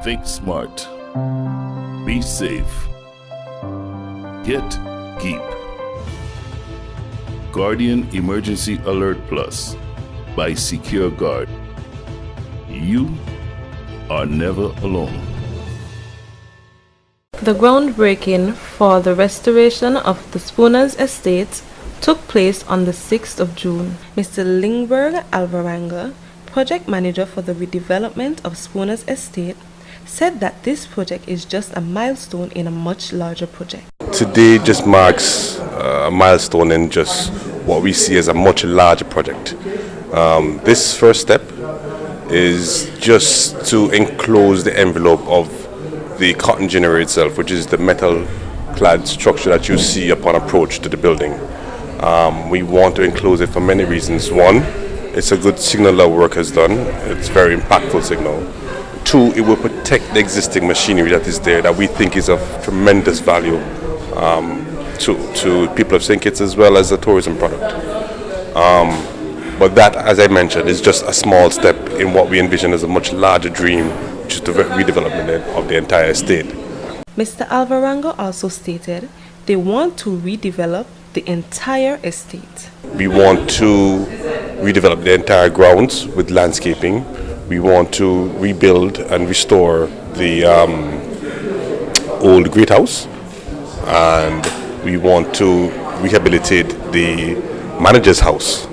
Think smart. Be safe. Get Keep. Guardian Emergency Alert Plus by Secure Guard. You are never alone. The groundbreaking for the restoration of the Spooners estate took place on the 6th of June. Mr. Lingberg Alvaranga, project manager for the redevelopment of Spooners estate, said that this project is just a milestone in a much larger project. Today just marks a milestone in just what we see as a much larger project. This first step is just to enclose the envelope of the cotton ginnery itself, which is the metal-clad structure that you see upon approach to the building. We want to enclose it for many reasons. One, it's a good signal that work has done. It's a very impactful signal. Two, it will protect the existing machinery that is there that we think is of tremendous value to people of St. Kitts as well as a tourism product. But that, as I mentioned, is just a small step in what we envision as a much larger dream, which is the redevelopment of the entire estate. Mr. Alvarango also stated they want to redevelop the entire estate. We want to redevelop the entire grounds with landscaping. We want to rebuild and restore the old Great House, and we want to rehabilitate the manager's house,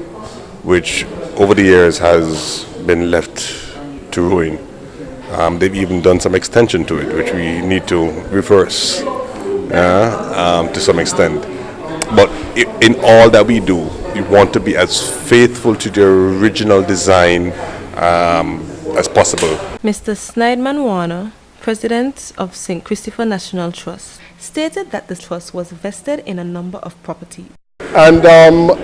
which over the years has been left to ruin. They've even done some extension to it, which we need to reverse to some extent. But in all that we do, we want to be as faithful to the original design as possible. Mr. Snideman Warner, president of St. Christopher National Trust, stated that the trust was vested in a number of properties. And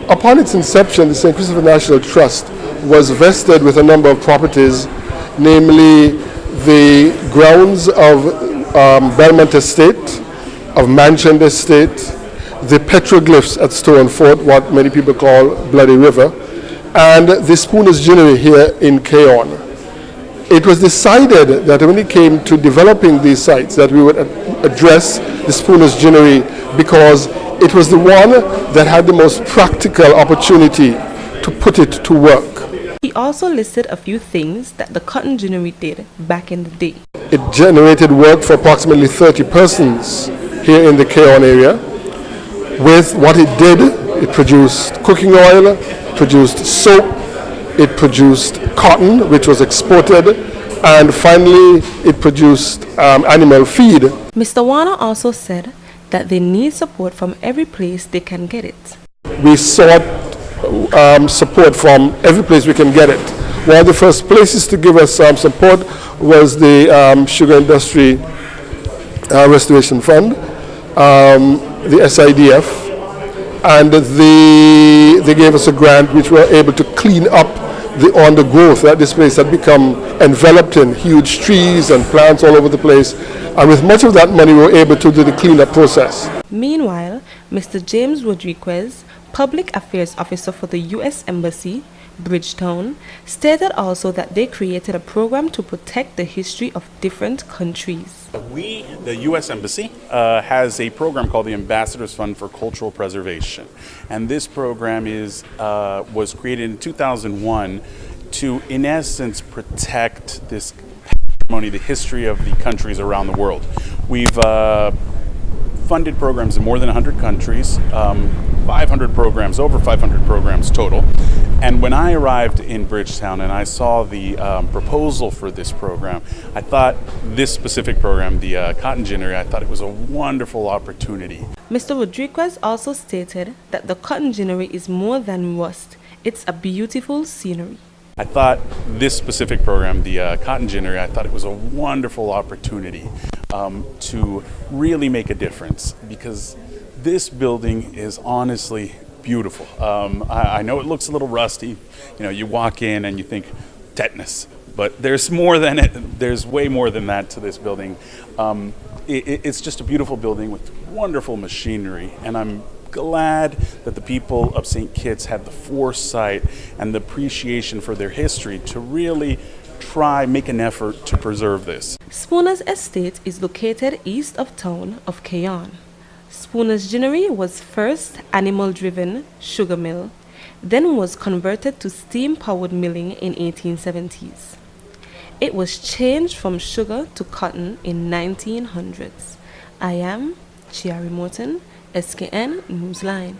upon its inception, the St. Christopher National Trust was vested with a number of properties, namely the grounds of Belmont Estate, of Mansion Estate, the petroglyphs at Stone Fort, what many people call Bloody River, and the Spooners Ginnery here in Keon. It was decided that when it came to developing these sites that we would address the Spooners Ginnery because it was the one that had the most practical opportunity to put it to work. He also listed a few things that the cotton ginnery did back in the day. It generated work for approximately 30 persons here in the Keon area. With what it did, it produced cooking oil, produced soap, it produced cotton, which was exported, and finally it produced animal feed. Mr. Warner also said that they need support from every place they can get it. We sought support from every place we can get it. One of the first places to give us support was the Sugar Industry Restoration Fund, the SIDF, and they gave us a grant which we were able to clean up the undergrowth that this place had become enveloped in huge trees and plants all over the place, and with much of that money we were able to do the cleanup process. Meanwhile, Mr. James Rodriguez, Public Affairs Officer for the U.S. Embassy, Bridgetown, stated also that they created a program to protect the history of different countries. We, the U.S. Embassy, has a program called the Ambassadors Fund for Cultural Preservation. And this program was created in 2001 to, in essence, protect this patrimony, the history of the countries around the world. We've funded programs in more than 100 countries, 500 programs, over 500 programs total. And when I arrived in Bridgetown and I saw the proposal for this program, I thought this specific program, the Cotton Ginnery, I thought it was a wonderful opportunity. Mr. Rodriguez also stated that the cotton ginnery is more than rust. It's a beautiful scenery. I thought this specific program, the Cotton Ginnery, I thought it was a wonderful opportunity to really make a difference, because this building is honestly beautiful. I know it looks a little rusty. You know, you walk in and you think tetanus, but there's more than it. There's way more than that to this building. It's just a beautiful building with wonderful machinery, and I'm glad that the people of St. Kitts had the foresight and the appreciation for their history to really make an effort to preserve this. Spooner's estate is located east of town of Keyon. Spooner's Ginnery was first animal-driven sugar mill, then was converted to steam-powered milling in 1870s. It was changed from sugar to cotton in 1900s. I am Chiari Morton, SKN Newsline.